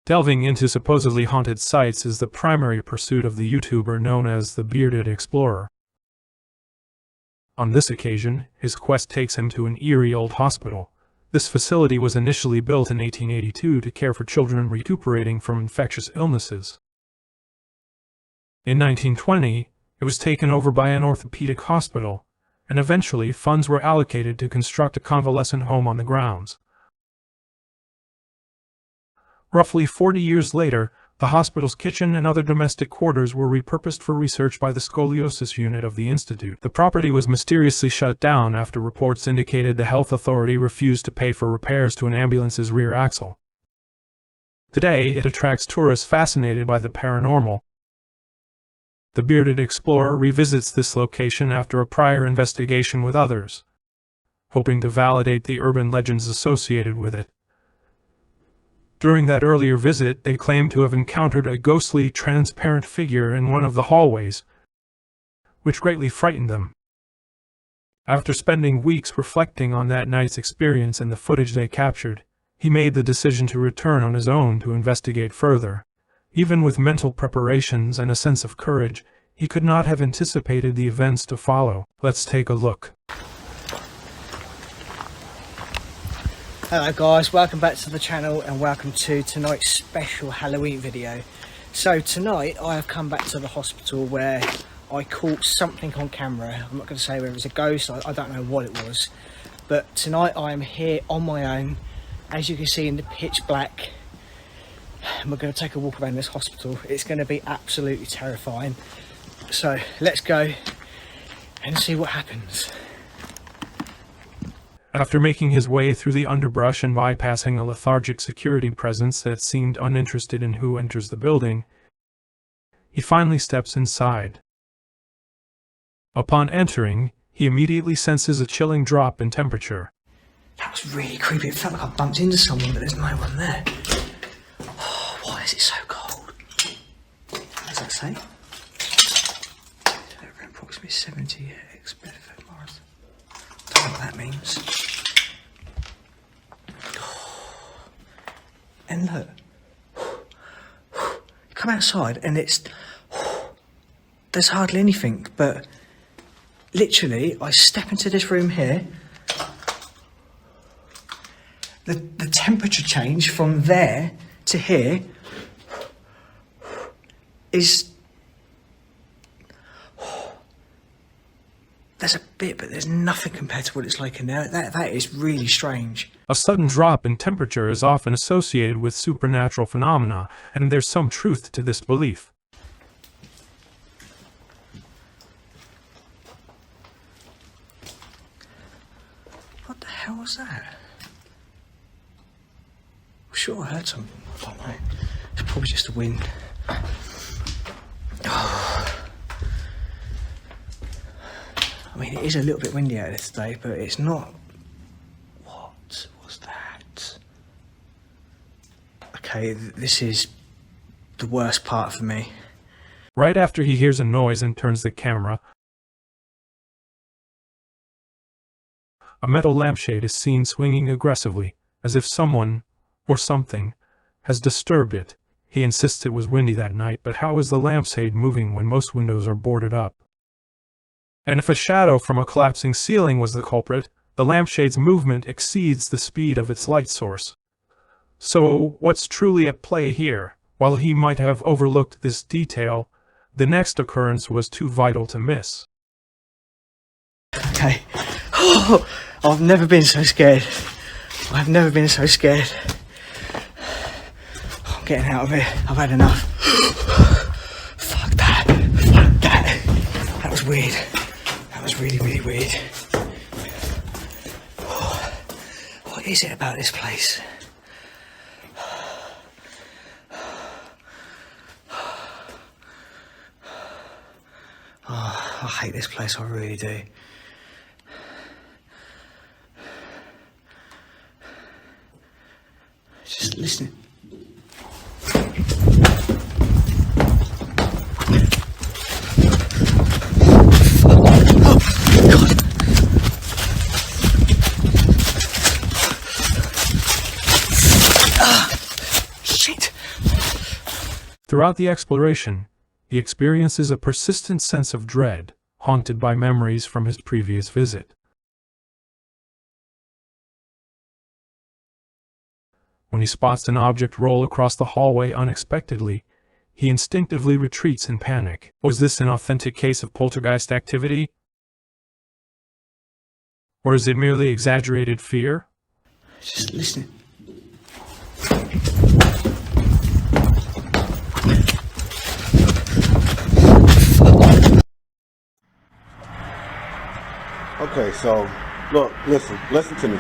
Delving into supposedly haunted sites is the primary pursuit of the YouTuber known as the Bearded Explorer. On this occasion, his quest takes him to an eerie old hospital. This facility was initially built in 1882 to care for children recuperating from infectious illnesses. In 1920, it was taken over by an orthopedic hospital, and eventually funds were allocated to construct a convalescent home on the grounds. Roughly 40 years later, the hospital's kitchen and other domestic quarters were repurposed for research by the scoliosis unit of the institute. The property was mysteriously shut down after reports indicated the health authority refused to pay for repairs to an ambulance's rear axle. Today, it attracts tourists fascinated by the paranormal. The Bearded Explorer revisits this location after a prior investigation with others, hoping to validate the urban legends associated with it. During that earlier visit, they claimed to have encountered a ghostly, transparent figure in one of the hallways, which greatly frightened them. After spending weeks reflecting on that night's experience and the footage they captured, he made the decision to return on his own to investigate further. Even with mental preparations and a sense of courage, he could not have anticipated the events to follow. Let's take a look. Hello guys, welcome back to the channel and welcome to tonight's special Halloween video. So tonight I have come back to the hospital where I caught something on camera. I'm not going to say whether it was a ghost, I don't know what it was. But tonight I am here on my own, as you can see in the pitch black. And we're going to take a walk around this hospital. It's going to be absolutely terrifying. So let's go and see what happens. After making his way through the underbrush and bypassing a lethargic security presence that seemed uninterested in who enters the building, he finally steps inside. Upon entering, he immediately senses a chilling drop in temperature. That was really creepy. It felt like I bumped into someone, but there's no one there. Oh, why is it so cold? What does that say? Over approximately 70 X Bedford Morris. Don't know what that means. And look, you come outside and there's hardly anything, but literally I step into this room here, the temperature change from there to here is, there's a bit, but there's nothing compared to what it's like in there. That is really strange. A sudden drop in temperature is often associated with supernatural phenomena, and there's some truth to this belief. What the hell was that? I'm sure I heard something. I don't know. It's probably just the wind. Oh. I mean, it is a little bit windy out there today, but it's not. What was that? Okay, this is the worst part for me. Right after he hears a noise and turns the camera, a metal lampshade is seen swinging aggressively, as if someone, or something, has disturbed it. He insists it was windy that night, but how is the lampshade moving when most windows are boarded up? And if a shadow from a collapsing ceiling was the culprit, the lampshade's movement exceeds the speed of its light source. So, what's truly at play here? While he might have overlooked this detail, the next occurrence was too vital to miss. Okay. Oh, I've never been so scared. I've never been so scared. I'm getting out of here. I've had enough. Fuck that. Fuck that. That was weird. That was really, really weird. Oh, what is it about this place? Oh, I hate this place, I really do. Just listen. Throughout the exploration, he experiences a persistent sense of dread, haunted by memories from his previous visit. When he spots an object roll across the hallway unexpectedly, he instinctively retreats in panic. Was this an authentic case of poltergeist activity? Or is it merely exaggerated fear? Just listen. Okay, so look, listen to me.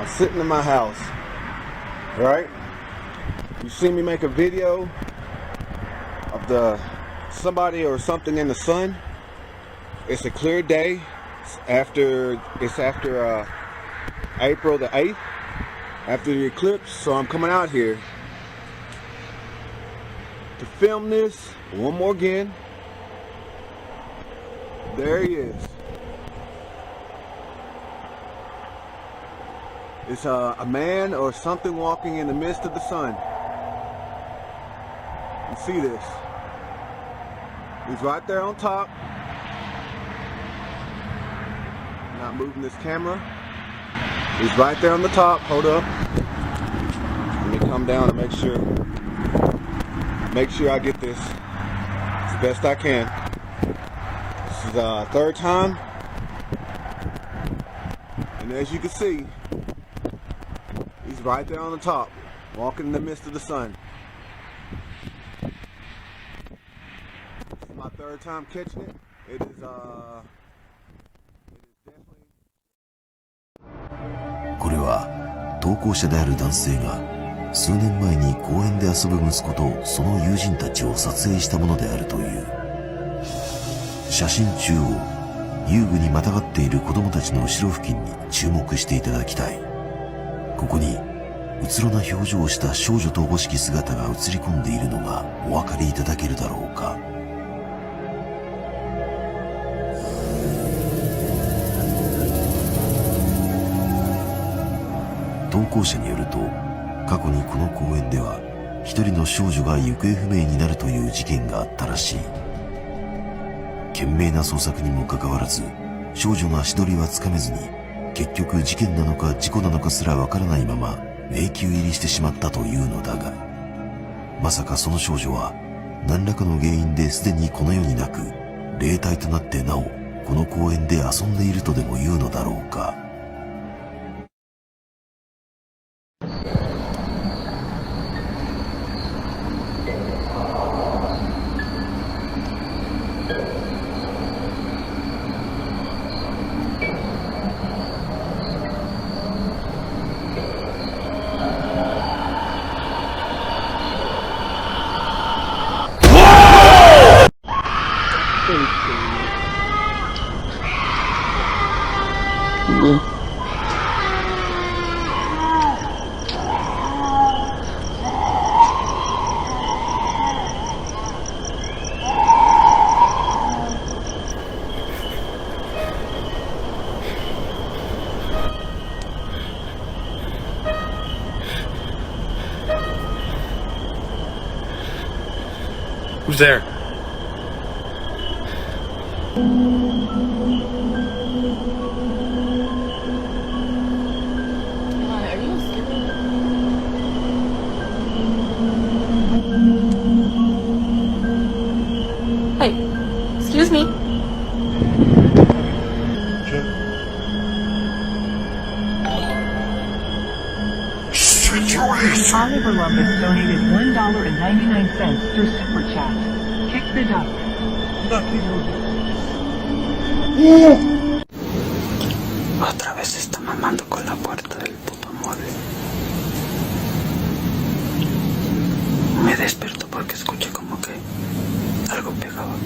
I'm sitting in my house, right? You see me make a video of somebody or something in the sun. It's a clear day. It's after April the 8th, after the eclipse. So I'm coming out here to film this one more again. There he is. It's a man or something walking in the midst of the sun. You see this? He's right there on top. Not moving this camera. He's right there on the top. Hold up. Let me come down and make sure I get this as best I can. This is third time. And as you can see, he's right there on the top, walking in the midst of the sun. This is my third time catching it. It is definitely. これは投稿者である男性が数年前に公園で遊ぶ息子とその友人たちを撮影したものであるという。写真中央、遊具にまたがっている子供たちの後ろ付近に注目していただきたい。ここにうつろな表情をした少女とおぼしき姿が映り込んでいるのがお分かりいただけるだろうか。投稿者によると、過去にこの公園では一人の少女が行方不明になるという事件があったらしい。懸命な捜索にもかかわらず、少女の足取りはつかめずに、結局事件なのか事故なのかすらわからないまま迷宮入りしてしまったというのだが、まさかその少女は何らかの原因ですでにこの世になく、霊体となってなおこの公園で遊んでいるとでも言うのだろうか。Who's there? Hey, excuse me. Oliver Lumpus donated $1.99 through Super Chat. Kick the duck. Otra vez está mamando con la puerta del puto mueble. Me desperto porque escuché como que algo pegaba.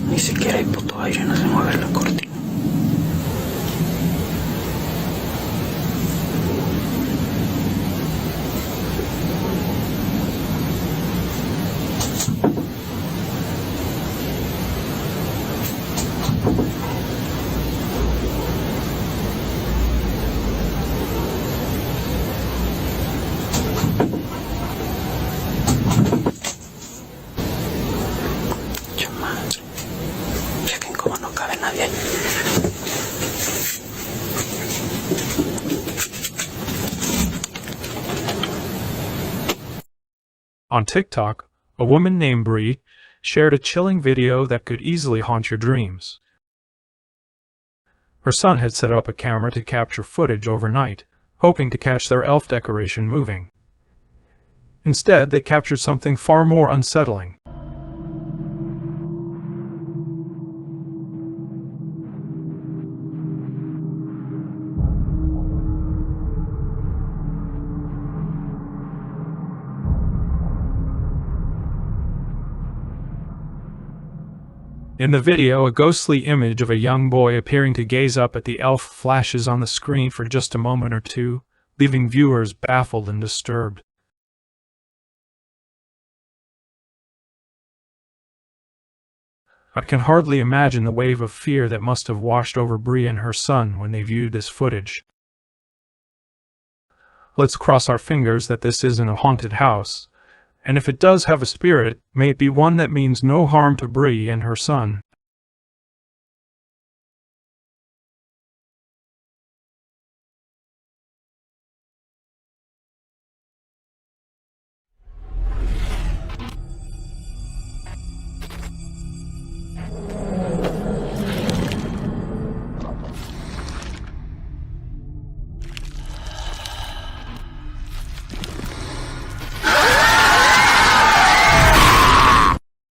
Ni siquiera hay puto aire, no se mueve la cortina. On TikTok, a woman named Bree shared a chilling video that could easily haunt your dreams. Her son had set up a camera to capture footage overnight, hoping to catch their elf decoration moving. Instead, they captured something far more unsettling. In the video, a ghostly image of a young boy appearing to gaze up at the elf flashes on the screen for just a moment or two, leaving viewers baffled and disturbed. I can hardly imagine the wave of fear that must have washed over Bree and her son when they viewed this footage. Let's cross our fingers that this isn't a haunted house, and if it does have a spirit, may it be one that means no harm to Bree and her son.